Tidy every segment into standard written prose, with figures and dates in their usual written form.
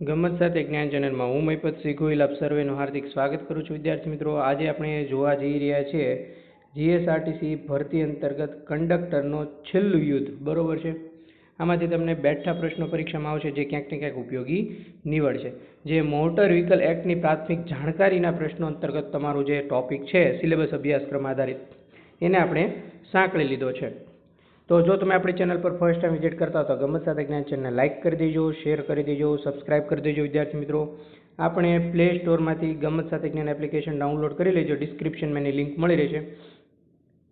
ગમત સાથે જ્ઞાન ચેનલમાં હું મહિપત સિંહ ગોહિલ આપ સર્વેનું હાર્દિક સ્વાગત કરું છું. વિદ્યાર્થી મિત્રો, આજે આપણે જોવા જઈ રહ્યા છીએ જીએસઆરટીસી ભરતી અંતર્ગત કંડક્ટરનો છેલ્લું યુદ્ધ. બરોબર છે. આમાંથી તમને બેઠા પ્રશ્નો પરીક્ષામાં આવશે જે ક્યાંક ને ક્યાંક ઉપયોગી નીવડશે. જે મોટર વ્હીકલ એક્ટની પ્રાથમિક જાણકારીના પ્રશ્નો અંતર્ગત તમારું જે ટોપિક છે સિલેબસ અભ્યાસક્રમ આધારિત, એને આપણે સાંકળી લીધો છે. તો જો તમે આપણી ચેનલ પર ફર્સ્ટ ટાઈમ વિઝિટ કરતા હો તો ગમત સાથે જ્ઞાન ચેનલને લાઇક કરી દેજો, શેર કરી દેજો, સબસ્ક્રાઇબ કરી દેજો. વિદ્યાર્થી મિત્રો, આપણે પ્લે સ્ટોરમાંથી ગમત સાથે જ્ઞાન એપ્લિકેશન ડાઉનલોડ કરી લેજો. ડિસ્ક્રિપ્શનમાં એની લિંક મળી રહેશે.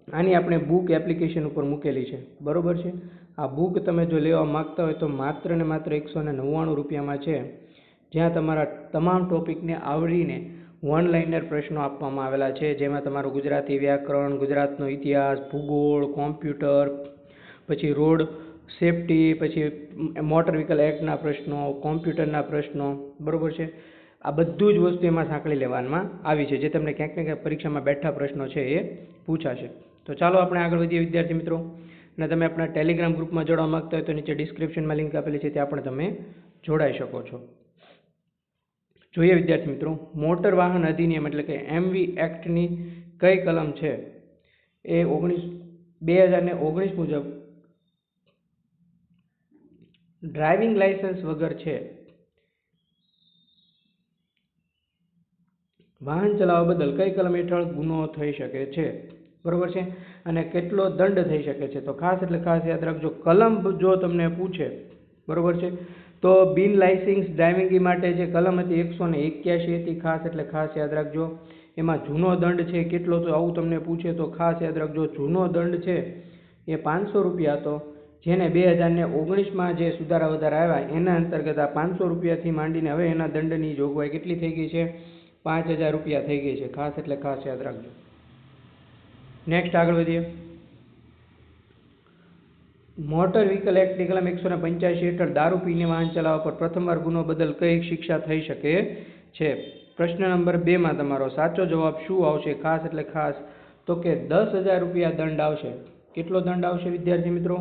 આની આપણે બુક એપ્લિકેશન ઉપર મૂકેલી છે. બરોબર છે. આ બુક તમે જો લેવા માગતા હોય તો માત્ર ને માત્ર 199 રૂપિયામાં છે, જ્યાં તમારા તમામ ટોપિકને આવરીને વન લાઇનર પ્રશ્નો આપવામાં આવેલા છે, જેમાં તમારું ગુજરાતી વ્યાકરણ, ગુજરાતનો ઇતિહાસ, ભૂગોળ, કોમ્પ્યુટર, પછી રોડ સેફટી, પછી મોટર વ્હીકલ એક્ટના પ્રશ્નો, કોમ્પ્યુટરના પ્રશ્નો. બરાબર છે. આ બધું જ વસ્તુ એમાં સાંકળી લેવામાં આવી છે, જે તમને ક્યાંક ને ક્યાંક પરીક્ષામાં બેઠા પ્રશ્નો છે એ પૂછાશે. તો ચાલો આપણે આગળ વધીએ વિદ્યાર્થી મિત્રો. અને તમે આપણા ટેલિગ્રામ ગ્રુપમાં જોડવા માંગતા હોય તો નીચે ડિસ્ક્રિપ્શનમાં લિંક આપેલી છે, ત્યાં પણ તમે જોડાઈ શકો છો. જોઈએ વિદ્યાર્થી મિત્રો, મોટર વાહન અધિનિયમ એટલે કે એમવી એક્ટની કઈ કલમ છે એ 2019 મુજબ ડ્રાઇવિંગ લાયસન્સ વગર છે વાહન ચલાવવા બદલ કઈ કલમ હેઠળ ગુનો થઈ શકે છે. બરોબર છે. અને કેટલો દંડ થઈ શકે છે. તો ખાસ એટલે ખાસ યાદ રાખજો, કલમ જો તમને પૂછે, બરોબર છે, તો બિન લાયસન્સ ડ્રાઇવિંગ માટે જે કલમ હતી 181 હતી. ખાસ એટલે ખાસ યાદ રાખજો. એમાં જૂનો દંડ છે કેટલો, તો આવું તમને પૂછે તો ખાસ યાદ રાખજો, જૂનો દંડ છે એ 500 રૂપિયા હતો. જેને 2019માં જે સુધારા વધારા આવ્યા એના અંતર્ગત આ 500 રૂપિયાથી માંડીને હવે એના દંડની જોગવાઈ કેટલી થઈ ગઈ છે? 5000 રૂપિયા થઈ ગઈ છે. ખાસ એટલે ખાસ યાદ રાખજો. નેક્સ્ટ આગળ વધીએ. મોટર વ્હીકલ એક્ટની કલમ 185 હેઠળ દારૂ પીને વાહન ચલાવવા પર પ્રથમવાર ગુનો બદલ કઈ શિક્ષા થઈ શકે છે? પ્રશ્ન નંબર 2માં તમારો સાચો જવાબ શું આવશે? ખાસ એટલે ખાસ તો કે 10,000 રૂપિયા દંડ આવશે. કેટલો દંડ આવશે વિદ્યાર્થી મિત્રો?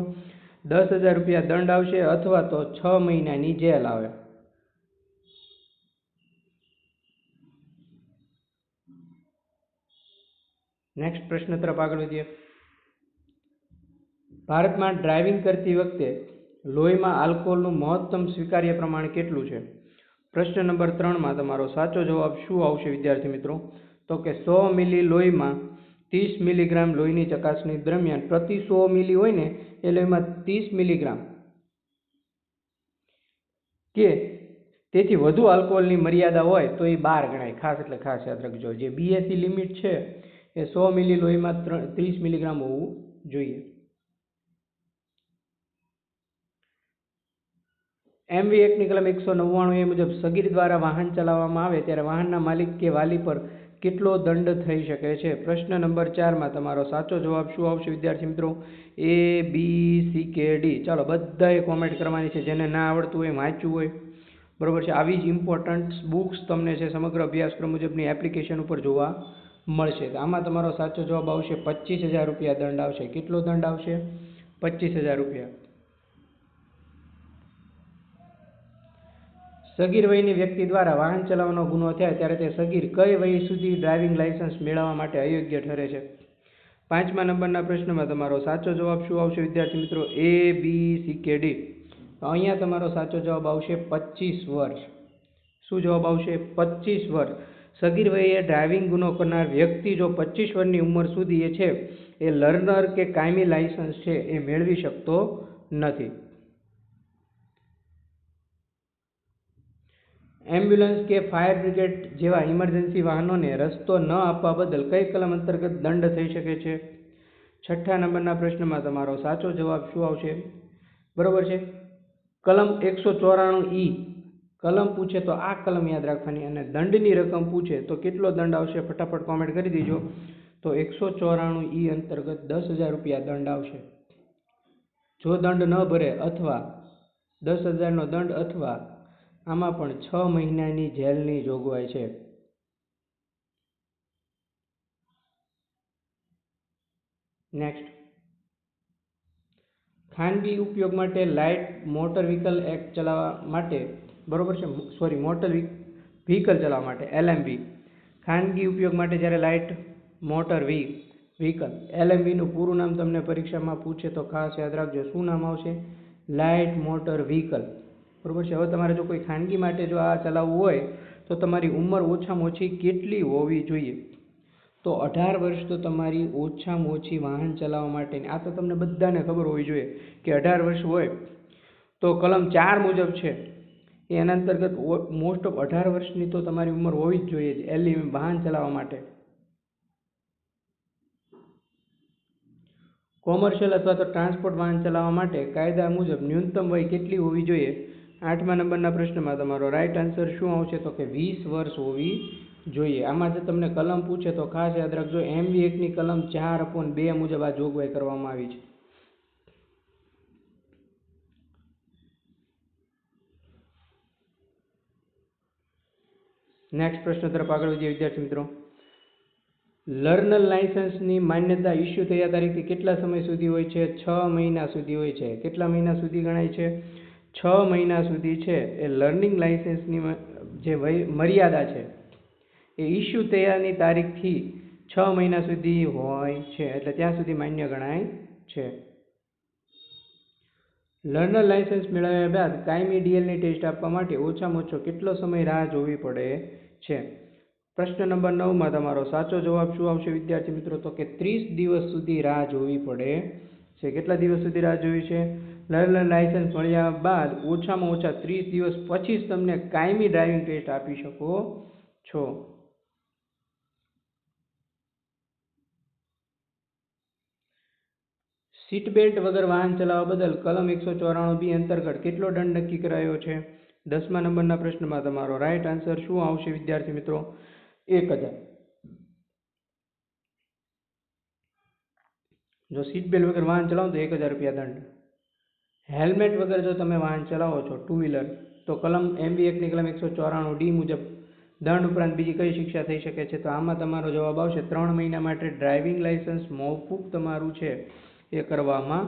10,000 રૂપિયા દંડ આવશે, અથવા તો 6 મહિનાની જેલ આવે. નેક્સ્ટ પ્રશ્ન તરફ આગળ વધીએ. ભારતમાં ડ્રાઇવિંગ કરતી વખતે લોહીમાં આલ્કોહોલનું મહત્તમ સ્વીકાર્ય પ્રમાણ કેટલું છે? પ્રશ્ન નંબર 3માં તમારો સાચો જવાબ શું આવશે વિદ્યાર્થી મિત્રો? તો કે 100 મિલી લોહીમાં 30 મિલીગ્રામ લોહીની ચકાસણી દરમિયાન પ્રતિ 100 મિલી હોય ને એ લોહીમાં 30 મિલીગ્રામ કે તેથી વધુ આલ્કોહોલની મર્યાદા હોય તો એ 12 ગણાય. ખાસ એટલે ખાસ યાદ રાખજો, જે બીએસી લિમિટ છે એ 100 મિલી લોહીમાં 30 મિલીગ્રામ હોવું જોઈએ. એમવી એક્ટની કલમ 199 મુજબ સગીર દ્વારા વાહન ચલાવવામાં આવે ત્યારે વાહનના માલિક કે વાલી પર કેટલો દંડ થઈ શકે છે? પ્રશ્ન નંબર 4માં તમારો સાચો જવાબ શું આવશે વિદ્યાર્થી મિત્રો? A, B, C કે D? ચાલો બધાએ કોમેન્ટ કરવાની છે. જેને ના આવડતું હોય, વાંચ્યું હોય, બરોબર છે, આવી જ ઇમ્પોર્ટન્ટ બુક્સ તમને છે સમગ્ર અભ્યાસક્રમ મુજબની એપ્લિકેશન ઉપર જોવા મળશે. આમાં તમારો સાચો જવાબ આવશે 25,000 રૂપિયા દંડ આવશે. કેટલો દંડ આવશે? 25,000 રૂપિયા. સગીર વયની વ્યક્તિ દ્વારા વાહન ચલાવવાનો ગુનો થાય ત્યારે તે સગીર કઈ વય સુધી ડ્રાઇવિંગ લાયસન્સ મેળવવા માટે અયોગ્ય ઠરે છે? 5મા નંબરના પ્રશ્નમાં તમારો સાચો જવાબ શું આવશે વિદ્યાર્થી મિત્રો? A, B, C કે D? તો અહીંયા તમારો સાચો જવાબ આવશે 25 વર્ષ. શું જવાબ આવશે? 25 વર્ષ. સગીર વયે ડ્રાઇવિંગ ગુનો કરનાર વ્યક્તિ જો 25 વર્ષની ઉંમર સુધી એ છે એ લર્નર કે કાયમી લાયસન્સ છે એ મેળવી શકતો નથી. એમ્બ્યુલન્સ કે ફાયર બ્રિગેડ જેવા ઇમરજન્સી વાહનોને રસ્તો ન આપવા બદલ કઈ કલમ અંતર્ગત દંડ થઈ શકે છે? 6થા નંબરના પ્રશ્નમાં તમારો સાચો જવાબ શું આવશે? બરોબર છે, કલમ 194E. કલમ પૂછે તો આ કલમ યાદ રાખવાની, અને દંડની રકમ પૂછે તો કેટલો દંડ આવશે? ફટાફટ કોમેન્ટ કરી દેજો. તો 194E અંતર્ગત 10,000 રૂપિયા દંડ આવશે. જો દંડ ન ભરે અથવા 10,000નો દંડ અથવા આમાં પણ 6 મહિનાની જેલની જોગવાઈ છે. નેક્સ્ટ, ખાનગી ઉપયોગ માટે લાઇટ મોટર વ્હીકલ એક્ટ ચલાવવા માટે બરોબર છે, સોરી મોટર વ્હીકલ ચલાવવા માટે LMV. ખાનગી ઉપયોગ માટે જ્યારે લાઇટ મોટર વ્હીકલ, LMVનું પૂરું નામ તમને પરીક્ષામાં પૂછે તો ખાસ યાદ રાખજો. શું નામ આવશે? Light motor vehicle. બરોબર છે. હવે તમારે જો કોઈ ખાનગી માટે જો આ ચલાવવું હોય તો તમારી ઉંમર ઓછામાં ઓછી કેટલી હોવી જોઈએ? તો 18 વર્ષ તો તમારી ઓછામાં ઓછી વાહન ચલાવવા માટેની. આ તો તમને બધાને ખબર હોવી જોઈએ કે 18 વર્ષ હોય તો કલમ 4 મુજબ છે એના અંતર્ગત મોસ્ટ ઓફ 18 વર્ષની તો તમારી ઉંમર હોવી જ જોઈએ LMV વાહન ચલાવવા માટે. કોમર્શિયલ અથવા તો ટ્રાન્સપોર્ટ વાહન ચલાવવા માટે કાયદા મુજબ ન્યૂનતમ વય કેટલી હોવી જોઈએ? 8મા નંબરના પ્રશ્નમાં તમારો રાઈટ આન્સર શું આવશે? તો કે 20 વર્ષ હોવી જોઈએ. આમાં જો તમને કલમ પૂછે તો ખાસ યાદ રાખજો, MV એક્ટની કલમ 4/2 મુજબ આ જોગવાઈ કરવામાં આવી છે. નેક્સ્ટ પ્રશ્ન તરફ આગળ વધીએ વિદ્યાર્થી મિત્રો. લર્નર લાયસન્સની માન્યતા ઇસ્યુ થયા તારીખથી કેટલા સમય સુધી હોય છે? 6 મહિના સુધી હોય છે. કેટલા મહિના સુધી ગણાય છે? 6 મહિના સુધી છે એ લર્નિંગ લાયસન્સની જે મર્યાદા છે એ ઇસ્યુ થયાની તારીખથી 6 મહિના સુધી હોય છે, એટલે ત્યાં સુધી માન્ય ગણાય છે. લર્નર લાયસન્સ મેળવ્યા બાદ કાયમી DLની ટેસ્ટ આપવા માટે ઓછામાં ઓછો કેટલો સમય રાહ જોવી પડે છે? પ્રશ્ન નંબર 9માં તમારો સાચો જવાબ શું આવશે વિદ્યાર્થી મિત્રો? તો કે 30 દિવસ સુધી રાહ જોવી પડે છે. કેટલા દિવસ સુધી રાહ જોવી છે? લર્નર લાયસન્સ મળ્યા બાદ ઓછામાં ઓછા 30 દિવસ પછી જ તમને કાયમી ડ્રાઇવિંગ ટેસ્ટ આપી શકો છો. સીટ બેલ્ટ વગર વાહન ચલાવવા બદલ કલમ 194B અંતર્ગત કેટલો દંડ નક્કી કરાયો છે? 10મા નંબરના પ્રશ્નમાં તમારો રાઈટ આન્સર શું આવશે વિદ્યાર્થી મિત્રો? 1000. જો સીટ બેલ્ટ વગર વાહન ચલાવો તો 1000 રૂપિયા દંડ. હેલ્મેટ વગર જો તમે વાહન ચલાવો છો ટુ વ્હીલર તો કલમ MV એક્ટની કલમ 194D મુજબ દંડ ઉપરાંત બીજી કઈ શિક્ષા થઈ શકે છે? તો આમાં તમારો જવાબ આવશે 3 મહિના માટે ડ્રાઇવિંગ લાયસન્સ મોકૂફ તમારું છે એ કરવામાં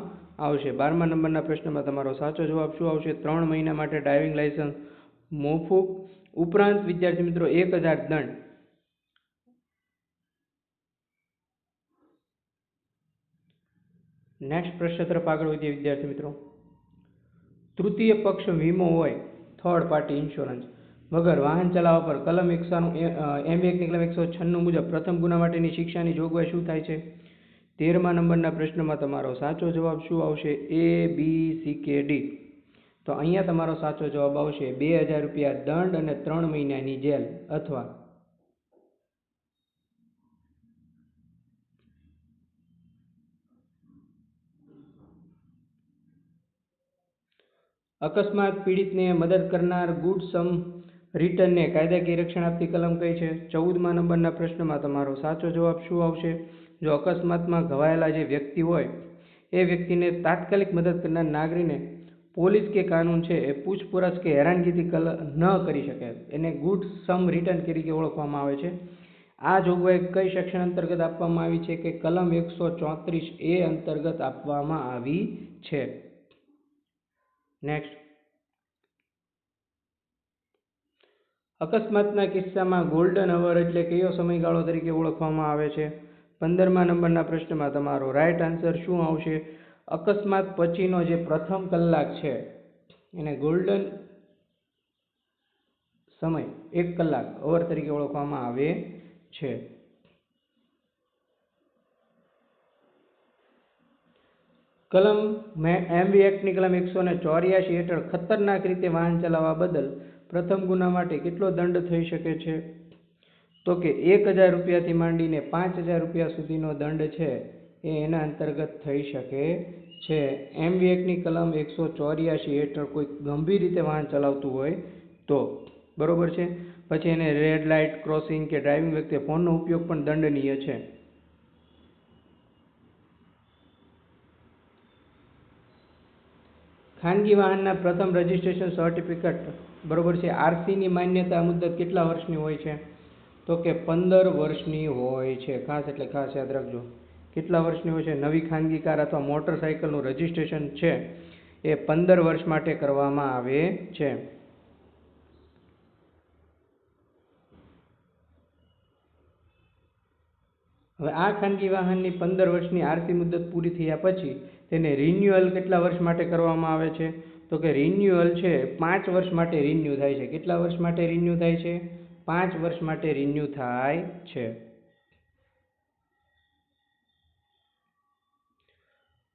આવશે. 12મા નંબરના પ્રશ્નમાં તમારો સાચો જવાબ શું આવશે? 3 મહિના માટે ડ્રાઇવિંગ લાયસન્સ મોકૂફ ઉપરાંત વિદ્યાર્થી મિત્રો 1000 દંડ. નેક્સ્ટ પ્રશ્ન તરફ આગળ વધીએ વિદ્યાર્થી મિત્રો. તૃતીય પક્ષ વીમો હોય, થર્ડ પાર્ટી ઇન્સ્યોરન્સ વગર વાહન ચલાવવા પર કલમ 191 MV એક્ટની કલમ 196 મુજબ પ્રથમ ગુના માટેની શિક્ષાની જોગવાઈ શું થાય છે? 13મા નંબરના પ્રશ્નમાં તમારો સાચો જવાબ શું આવશે? A, B, C કે D? તો અહીંયા તમારો સાચો જવાબ આવશે 2000 રૂપિયા દંડ અને 3 મહિનાની જેલ અથવા અકસ્માત પીડિતને મદદ કરનાર ગુડ સમ રિટર્નને કાયદાકીય રક્ષણ આપતી કલમ કઈ છે? 14મા નંબરના પ્રશ્નમાં તમારો સાચો જવાબ શું આવશે? જો અકસ્માતમાં ઘવાયેલા જે વ્યક્તિ હોય એ વ્યક્તિને તાત્કાલિક મદદ કરનાર નાગરિકને પોલીસ કે કાનૂન છે એ પૂછપરછ કે હેરાનગીથી ન કરી શકે, એને ગુડ સમ રિટર્ન તરીકે ઓળખવામાં આવે છે. આ જોગવાઈ કઈ સેક્શન અંતર્ગત આપવામાં આવી છે? કે કલમ 134A અંતર્ગત આપવામાં આવી છે. નેક્સ્ટ, અકસ્માતના કિસ્સામાં ગોલ્ડન અવર એટલે કયો સમયગાળો તરીકે ઓળખવામાં આવે છે? 15મા નંબરના પ્રશ્નમાં તમારો રાઈટ આન્સર શું આવશે? અકસ્માત પછીનો જે પ્રથમ કલાક છે એને ગોલ્ડન સમય 1 કલાક અવર તરીકે ઓળખવામાં આવે છે. કલમ MV એક્ટની કલમ 184 હેઠળ ખતરનાક રીતે વાહન ચલાવવા બદલ પ્રથમ ગુના માટે કેટલો દંડ થઈ શકે છે? તો કે 1000 રૂપિયાથી માંડીને 5000 રૂપિયા સુધીનો દંડ છે એ એના અંતર્ગત થઈ શકે છે. MV એક્ટની કલમ 184 હેઠળ કોઈ ગંભીર રીતે વાહન ચલાવતું હોય તો, બરોબર છે. પછી એને રેડ લાઇટ ક્રોસિંગ કે ડ્રાઇવિંગ વખતે ફોનનો ઉપયોગ પણ દંડનીય છે. ખાનગી વાહનના પ્રથમ રજિસ્ટ્રેશન સર્ટિફિકેટ, બરોબર છે, RCની માન્યતા મુદ્દત કેટલા વર્ષની હોય છે? તો કે 15 વર્ષની હોય છે. ખાસ એટલે ખાસ યાદ રાખજો. કેટલા વર્ષની હોય છે? નવી ખાનગી કાર અથવા મોટરસાઇકલનું રજિસ્ટ્રેશન છે એ 15 વર્ષ માટે કરવામાં આવે છે. હવે આ ખાનગી વાહનની 15 વર્ષની આરસી મુદત પૂરી થયા પછી તેને રિન્યુઅલ કેટલા વર્ષ માટે કરવામાં આવે છે? તો કે રિન્યુઅલ છે 5 વર્ષ માટે રિન્યુ થાય છે. કેટલા વર્ષ માટે રિન્યુ થાય છે? 5 વર્ષ માટે રિન્યુ થાય છે.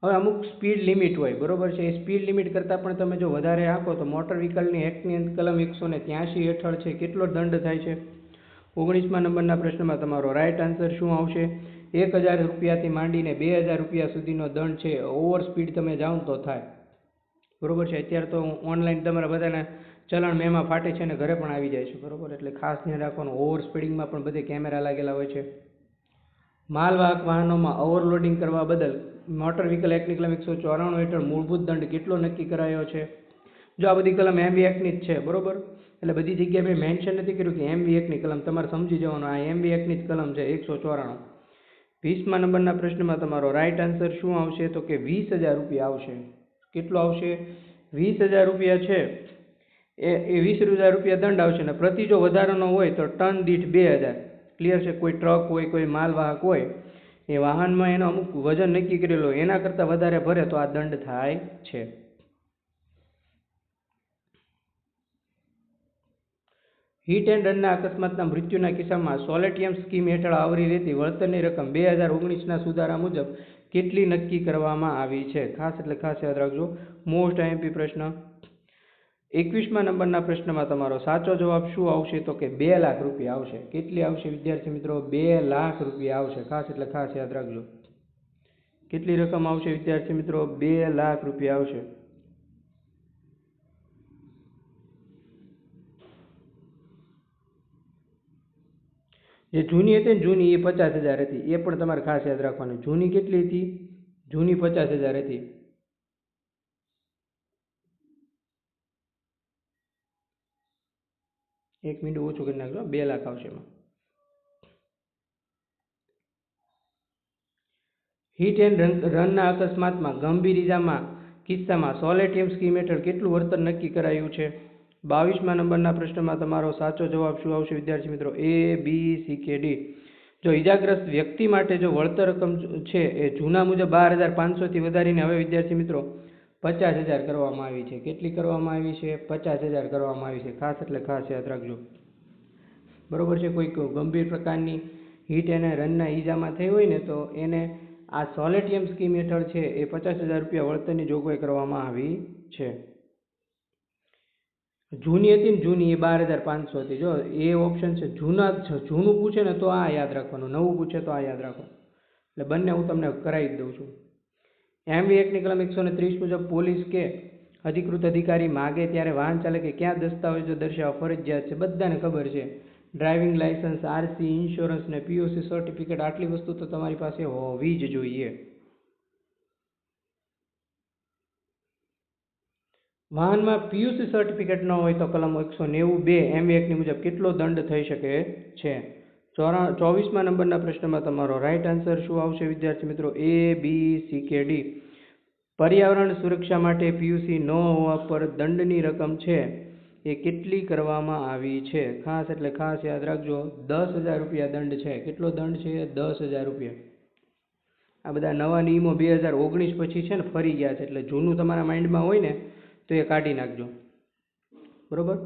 હવે અમુક સ્પીડ લિમિટ હોય, બરોબર છે. એ સ્પીડ લિમિટ કરતાં પણ તમે જો વધારે આંકો તો મોટર વ્હીકલની એક્ટની કલમ 183 હેઠળ છે કેટલો દંડ થાય છે? 19મા નંબરના પ્રશ્નમાં તમારો રાઈટ આન્સર શું આવશે? 1000 રૂપિયાથી માંડીને 2000 રૂપિયા સુધીનો દંડ છે ઓવર સ્પીડ તમે જાઓ તો થાય, બરોબર છે. અત્યારે તો ઓનલાઈન તમારા બધાના ચલણ મેમાં ફાટે છે અને ઘરે પણ આવી જાય છે, બરોબર. એટલે ખાસ ધ્યાન રાખવાનું. ઓવર સ્પીડિંગમાં પણ બધે કેમેરા લાગેલા હોય છે. માલવાહક વાહનોમાં ઓવરલોડિંગ કરવા બદલ મોટર વ્હીકલ એક્ટની કલમ 194 હેઠળ મૂળભૂત દંડ કેટલો નક્કી કરાયો છે? જો આ બધી કલમ MV એક્ટની જ છે, બરોબર. એટલે બધી જગ્યાએ મેં મેન્શન નથી કર્યું કે MV એક્ટની કલમ, તમારે સમજી જવાનું આ MV એક્ટની જ કલમ છે 194. 20મા નંબરના પ્રશ્નમાં તમારો રાઈટ આન્સર શું આવશે? તો કે 20,000 રૂપિયા આવશે. કેટલો આવશે? 20,000 રૂપિયા છે એ 20,000 રૂપિયા દંડ આવશે ને પ્રતિ જો વધારાનો હોય તો ટન દીઠ 2,000. ક્લિયર છે. કોઈ ટ્રક હોય, કોઈ માલવાહક હોય, એ વાહનમાં એનો અમુક વજન નક્કી કરેલો હોય એના કરતાં વધારે ભરે તો આ દંડ થાય છે. હિટ એન્ડ રનના અકસ્માતના મૃત્યુના કિસ્સામાં સોલેટિયમ સ્કીમ હેઠળ આવરી રહેતી વળતરની રકમ 2019ના સુધારા મુજબ કેટલી નક્કી કરવામાં આવી છે? ખાસ એટલે ખાસ યાદ રાખજો. મોસ્ટ આઈએમપી પ્રશ્ન. 21મા નંબરના પ્રશ્નમાં તમારો સાચો જવાબ શું આવશે? તો કે 2 લાખ રૂપિયા આવશે. કેટલી આવશે વિદ્યાર્થી મિત્રો? 2 લાખ રૂપિયા આવશે. ખાસ એટલે ખાસ યાદ રાખજો. કેટલી રકમ આવશે વિદ્યાર્થી મિત્રો? 2 લાખ રૂપિયા આવશે. જે જૂની હતી ને જૂની એ 50,000 હતી, એ પણ તમારે ખાસ યાદ રાખવાની. જૂની કેટલી હતી? જૂની 50,000 હતી. એક મિનિટ ઓછું કરી નાખજો. 2 લાખ આવશે એમાં. હિટ એન્ડ રનના અકસ્માતમાં ગંભીર ઇજામાં કિસ્સામાં સોલેટિયમ સ્કીમ હેઠળ કેટલું વળતર નક્કી કરાયું છે? 22મા નંબરના પ્રશ્નમાં તમારો સાચો જવાબ શું આવશે વિદ્યાર્થી મિત્રો? A, B, C કે D. જો ઇજાગ્રસ્ત વ્યક્તિ માટે જો વળતર રકમ છે એ જૂના મુજબ 12,500થી વધારીને હવે વિદ્યાર્થી મિત્રો 50,000 કરવામાં આવી છે. કેટલી કરવામાં આવી છે? 50,000 કરવામાં આવી છે. ખાસ એટલે ખાસ યાદ રાખજો, બરોબર છે. કોઈ ગંભીર પ્રકારની હિટ અને રનના ઈજામાં થઈ હોય ને તો એને આ સોલેટિયમ સ્કીમ હેઠળ છે એ 50,000 રૂપિયા વળતરની જોગવાઈ કરવામાં આવી છે. જૂની હતી ને જૂની એ 12,500 હતી. જો એ ઓપ્શન છે. જૂનું પૂછે ને તો આ યાદ રાખવાનું, નવું પૂછે તો આ યાદ રાખો. એટલે બંને હું તમને કરાવી જ દઉં છું. MV એક્ટની કલમ 130 મુજબ પોલીસ કે અધિકૃત અધિકારી માગે ત્યારે વાહન ચાલકે કયા દસ્તાવેજો દર્શાવવા ફરજિયાત છે? બધાને ખબર છે. ડ્રાઇવિંગ લાયસન્સ, આરસી, ઇન્સ્યોરન્સ ને POC સર્ટિફિકેટ. આટલી વસ્તુ તો તમારી પાસે હોવી જ જોઈએ. વાહનમાં POC સર્ટિફિકેટ ન હોય તો કલમ 192 MV એક્ટની મુજબ કેટલો દંડ થઈ શકે છે? 24મા નંબરના પ્રશ્નમાં તમારો રાઈટ આન્સર શું આવશે વિદ્યાર્થી મિત્રો? A, B, C કે D. પર્યાવરણ સુરક્ષા માટે POC ન હોવા પર દંડની રકમ છે એ કેટલી કરવામાં આવી છે? ખાસ એટલે ખાસ યાદ રાખજો. 10,000 રૂપિયા દંડ છે. કેટલો દંડ છે? 10,000 રૂપિયા. આ બધા નવા નિયમો 2019 પછી છે ને ફરી ગયા છે. એટલે જૂનું તમારા માઇન્ડમાં હોય ને તો એ કાઢી નાખજો, બરોબર.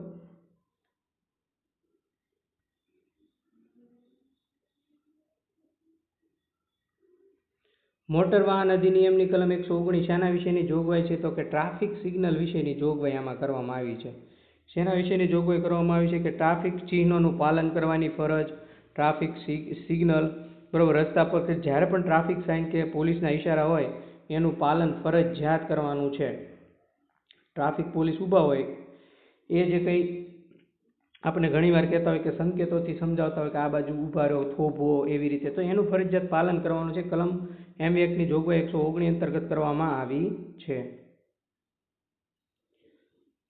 મોટર વાહન અધિનિયમની કલમ 119 શેના વિશેની જોગવાઈ છે? તો કે ટ્રાફિક સિગ્નલ વિશેની જોગવાઈ આમાં કરવામાં આવી છે. શેના વિશેની જોગવાઈ કરવામાં આવી છે? કે ટ્રાફિક ચિહ્નોનું પાલન કરવાની ફરજ, ટ્રાફિક સિગ્નલ, બરોબર. રસ્તા પર જ્યારે પણ ટ્રાફિક સાઇન કે પોલીસના ઇશારા હોય એનું પાલન ફરજિયાત કરવાનું છે. ટ્રાફિક પોલીસ ઊભા હોય એ જે કંઈ આપણે ઘણીવાર કહેતા હોય કે સંકેતોથી સમજાવતા હોય કે આ બાજુ ઊભા રહો, થોભો, એવી રીતે, તો એનું ફરજિયાત પાલન કરવાનું છે. કલમ MV એક્ટની જોગવાઈ 119 અંતર્ગત કરવામાં આવી છે.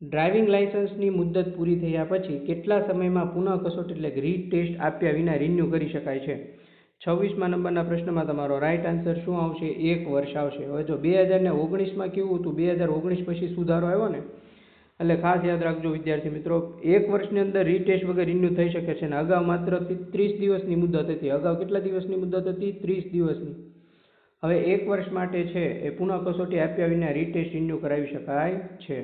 ડ્રાઇવિંગ લાયસન્સની મુદત પૂરી થયા પછી કેટલા સમયમાં પુનઃ કસોટી એટલે રીટેસ્ટ આપ્યા વિના રિન્યૂ કરી શકાય છે? 26મા નંબરના પ્રશ્નમાં તમારો રાઈટ આન્સર શું આવશે? 1 વર્ષ આવશે. હવે જો 2019માં કેવું હતું, 2019 પછી સુધારો આવ્યો ને, એટલે ખાસ યાદ રાખજો વિદ્યાર્થી મિત્રો, 1 વર્ષની અંદર રીટેસ્ટ વગર રિન્યુ થઈ શકે છે. અને અગાઉ માત્ર 30 દિવસની મુદત હતી. અગાઉ કેટલા દિવસની મુદત હતી? 30 દિવસની. હવે 1 વર્ષ માટે છે એ પુનઃ કસોટી આપ્યા વિના રીટેસ્ટ રિન્યુ કરાવી શકાય છે.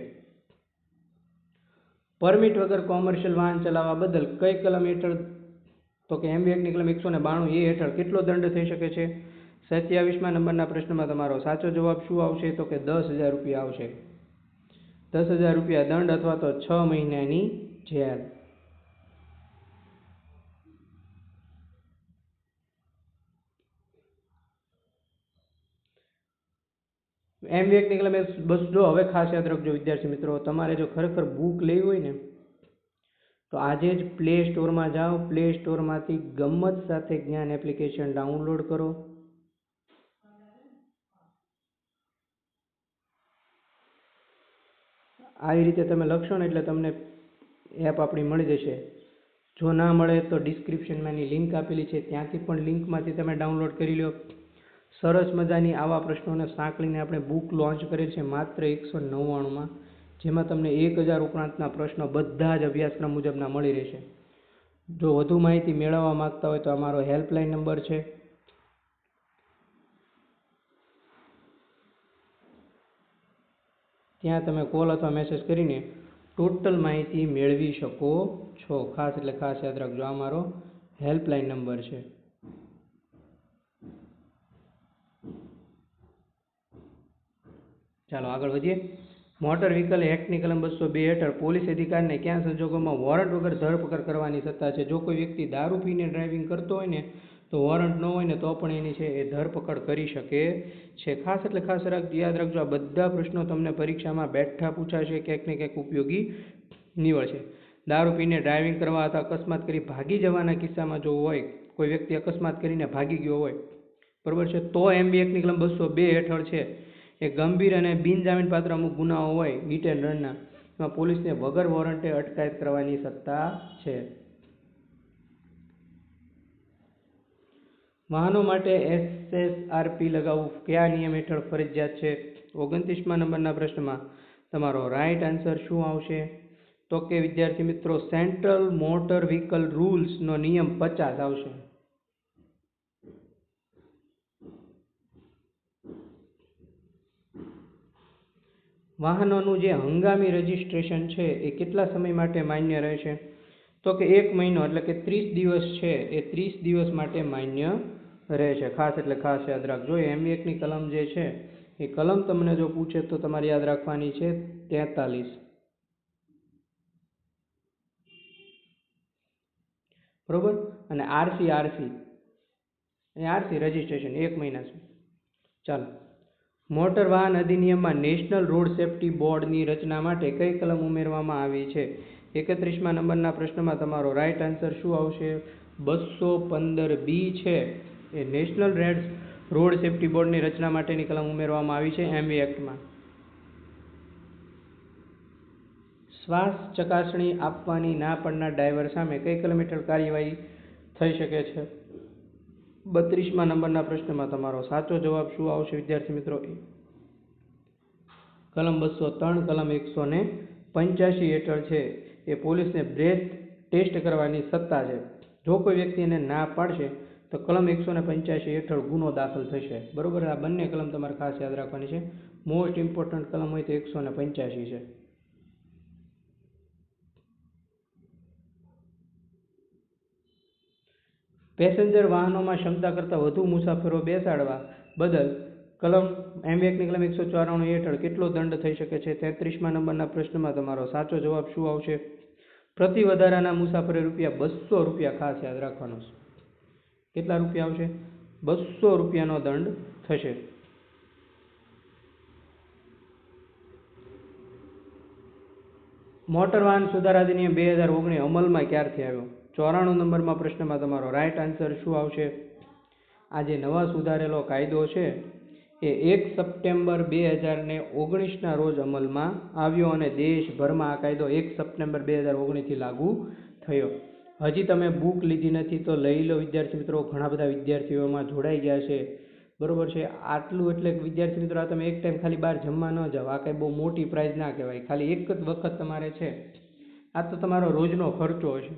પરમિટ વગર કોમર્શિયલ વાહન ચલાવવા બદલ કઈ કલમ હેઠળ? તો કે MV એક્ટની કલમ 192A હેઠળ કેટલો દંડ થઈ શકે છે? 27મા નંબરના પ્રશ્નમાં તમારો સાચો જવાબ શું આવશે? તો કે 10,000 રૂપિયા આવશે. 10,000 રૂપિયા દંડ અથવા તો 6 મહિનાની જેલ. MV એક્ટની કલમ 200. હવે ખાસ યાદ રાખજો વિદ્યાર્થી મિત્રો, તમારે જો ખરેખર બુક લેવી હોય ને તો આજે જ પ્લે સ્ટોરમાં જાઓ. પ્લે સ્ટોરમાંથી ગમ્મત સાથે જ્ઞાન એપ્લિકેશન ડાઉનલોડ કરો. આવી રીતે તમે લખશો ને એટલે તમને એપ આપણી મળી જશે. જો ના મળે તો ડિસ્ક્રિપ્શનમાં એની લિંક આપેલી છે, ત્યાંથી પણ લિંકમાંથી તમે ડાઉનલોડ કરી લો. સરસ મજાની આવા પ્રશ્નોને સાંકળીને આપણે બુક લોન્ચ કરેલ છે માત્ર 199માં, જેમાં તમને 1000 ઉપરાંતના પ્રશ્નો બધા જ અભ્યાસક્રમ મુજબના મળી રહેશે. જો વધુ માહિતી મેળવવા માંગતા હોય તો અમારો હેલ્પલાઇન નંબર છે, ત્યાં તમે કોલ અથવા મેસેજ કરીને ટોટલ માહિતી મેળવી શકો છો. ખાસ એટલે ખાસ યાદ રાખજો, આ મારો હેલ્પલાઇન નંબર છે. ચાલો આગળ વધીએ. મોટર વ્હીકલ એક્ટની કલમ 202 હેઠળ પોલીસ અધિકારીને કયા સંજોગોમાં વોરંટ વગર ધરપકડ કરવાની સત્તા છે? જો કોઈ વ્યક્તિ દારૂ પીને ડ્રાઇવિંગ કરતો હોય ને તો વોરંટ ન હોય ને તો પણ એની છે એ ધરપકડ કરી શકે છે. ખાસ એટલે ખાસ યાદ રાખજો, આ બધા પ્રશ્નો તમને પરીક્ષામાં બેઠા પૂછાશે, ક્યાંક ને ક્યાંક ઉપયોગી નીવડશે. દારૂ પીને ડ્રાઇવિંગ કરવા અથવા અકસ્માત કરી ભાગી જવાના કિસ્સામાં જો હોય, કોઈ વ્યક્તિ અકસ્માત કરીને ભાગી ગયો હોય, બરાબર છે, તો MB એક્ટની કલમ 202 હેઠળ છે એ ગંભીર અને બિનજામીનપાત્ર અમુક ગુનાઓ હોય હિટ એન્ડ રનના, એમાં પોલીસને વગર વોરંટે અટકાયત કરવાની સત્તા છે. વાહનો માટે SSRP લગાવવું કયા નિયમ હેઠળ ફરજિયાત છે? 29મા નંબરના પ્રશ્નમાં તમારો રાઈટ આન્સર શું આવશે? તો કે વિદ્યાર્થી મિત્રો, સેન્ટ્રલ મોટર વ્હીકલ રૂલ્સનો નિયમ 50 આવશે. વાહનોનું જે હંગામી રજિસ્ટ્રેશન છે એ કેટલા સમય માટે માન્ય રહેશે? તો કે 1 મહિનો એટલે કે 30 દિવસ છે એ 30 દિવસ માટે માન્ય રહેશે. ખાસ એટલે ખાસ યાદ રાખજો. MB એક્ટની કલમ જે છે એ કલમ તમને જો પૂછે તો તમારે યાદ રાખવાની છે 43. બરોબર. અને RC રજિસ્ટ્રેશન 1 મહિના છે. ચાલો, મોટર વાહન અધિનિયમમાં નેશનલ રોડ સેફ્ટી બોર્ડની રચના માટે કઈ કલમ ઉમેરવામાં આવી છે? 31મા નંબરના પ્રશ્નમાં તમારો રાઈટ આન્સર શું આવશે? 215B છે એ નેશનલ રોડ સેફ્ટી બોર્ડની રચના માટેની કલમ ઉમેરવામાં આવી છે MV એક્ટમાં. શ્વાસ ચકાસણી આપવાની ના પાડનાર ડ્રાઈવર સામે કઈ કલમ હેઠળ કાર્યવાહી થઈ શકે છે? 32મા નંબરના પ્રશ્નમાં તમારો સાચો જવાબ શું આવશે વિદ્યાર્થી મિત્રો? કલમ 203 કલમ 185 હેઠળ છે એ પોલીસને બ્રેથ ટેસ્ટ કરવાની સત્તા છે. જો કોઈ વ્યક્તિ એને ના પાડશે તો કલમ 185 હેઠળ ગુનો દાખલ થશે. બરોબર. આ બંને કલમ તમારે ખાસ યાદ રાખવાની છે. મોસ્ટ ઇમ્પોર્ટન્ટ કલમ હોય તો 185 છે. પેસેન્જર વાહનોમાં ક્ષમતા કરતાં વધુ મુસાફરો બેસાડવા બદલ કલમ MV એક્ટની કલમ 194 હેઠળ કેટલો દંડ થઈ શકે છે? 33મા નંબરના પ્રશ્નમાં તમારો સાચો જવાબ શું આવશે? પ્રતિ વધારાના મુસાફરે ₹200 ખાસ યાદ રાખવાનો છે. કેટલા રૂપિયા આવશે? ₹200નો દંડ થશે. મોટર વાહન સુધારા અધિનિયમ 2019 અમલમાં ક્યારથી આવ્યો? 94 નંબરમાં પ્રશ્નમાં તમારો રાઈટ આન્સર શું આવશે? આ જે નવા સુધારેલો કાયદો છે એ 1 સપ્ટેમ્બર 2019ના રોજ અમલમાં આવ્યો અને દેશભરમાં આ કાયદો 1 સપ્ટેમ્બર 2019થી લાગુ થયો. હજી તમે બુક લીધી નથી તો લઈ લો વિદ્યાર્થી મિત્રો. ઘણા બધા વિદ્યાર્થીઓમાં જોડાઈ ગયા છે બરોબર છે. આટલું એટલે વિદ્યાર્થી મિત્રો આ તમે એક ટાઈમ ખાલી બહાર જમવા ન જાઓ, આ કંઈ બહુ મોટી પ્રાઇઝ ના કહેવાય. ખાલી એક જ વખત તમારે છે, આ તો તમારો રોજનો ખર્ચો હશે.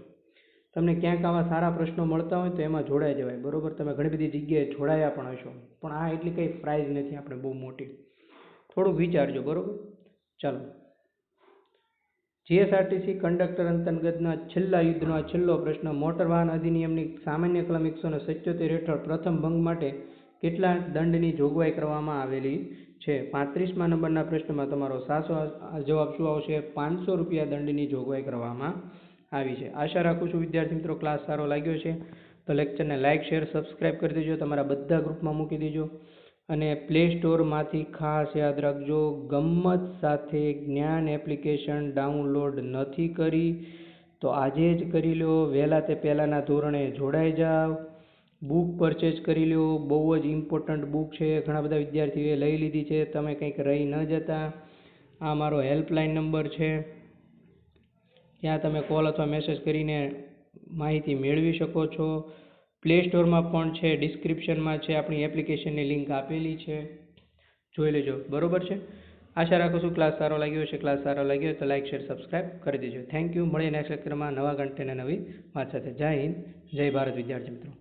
તમને ક્યાંક આવા સારા પ્રશ્નો મળતા હોય તો એમાં જોડાઈ જવાય. બરોબર, તમે ઘણી બધી જગ્યાએ જોડાયા પણ હશો, પણ આ એટલી કંઈ પ્રાઇઝ નથી આપણે બહુ મોટી. થોડુંક વિચારજો. બરોબર, ચાલો. જીએસઆરટીસી કંડક્ટર અંતર્ગતના છેલ્લા યુદ્ધનો આ છેલ્લો પ્રશ્ન. મોટર વાહન અધિનિયમની સામાન્ય કલમ 177 હેઠળ પ્રથમ ભંગ માટે કેટલા દંડની જોગવાઈ કરવામાં આવેલી છે? 35મા નંબરના પ્રશ્નમાં તમારો સાચો જવાબ શું આવશે? 500 રૂપિયા દંડની જોગવાઈ કરવામાં આવી છે. આશા રાખું છું વિદ્યાર્થી મિત્રો ક્લાસ સારો લાગ્યો છે તો લેક્ચરને લાઇક, શેર, સબસ્ક્રાઈબ કરી દેજો. તમારા બધા ગ્રુપમાં મૂકી દેજો. અને પ્લે સ્ટોરમાંથી ખાસ યાદ રાખજો, ગમ્મત સાથે જ્ઞાન એપ્લિકેશન ડાઉનલોડ નથી કરી તો આજે જ કરી લો. વહેલા તે પહેલાંના ધોરણે જોડાઈ જાઓ. બુક પરચેજ કરી લો, બહુ જ ઇમ્પોર્ટન્ટ બુક છે. ઘણા બધા વિદ્યાર્થીઓએ લઈ લીધી છે, તમે કંઈક રહી ન જતા. આ મારો હેલ્પલાઇન નંબર છે, ત્યાં તમે કોલ અથવા મેસેજ કરીને માહિતી મેળવી શકો છો. પ્લે સ્ટોરમાં પણ છે, ડિસ્ક્રિપ્શનમાં છે, આપણી એપ્લિકેશનની લિંક આપેલી છે, જોઈ લેજો. બરોબર છે. આશા રાખું છું ક્લાસ સારો લાગ્યો હશે. ક્લાસ સારો લાગ્યો હોય તો લાઇક, શેર, સબસ્ક્રાઈબ કરી દેજો. Thank you. મળીએ નેક્સ્ટ લેક્ચરમાં નવા કન્ટેન્ટ નવી વાત સાથે. જય હિન્દ, જય ભારત વિદ્યાર્થી મિત્રો.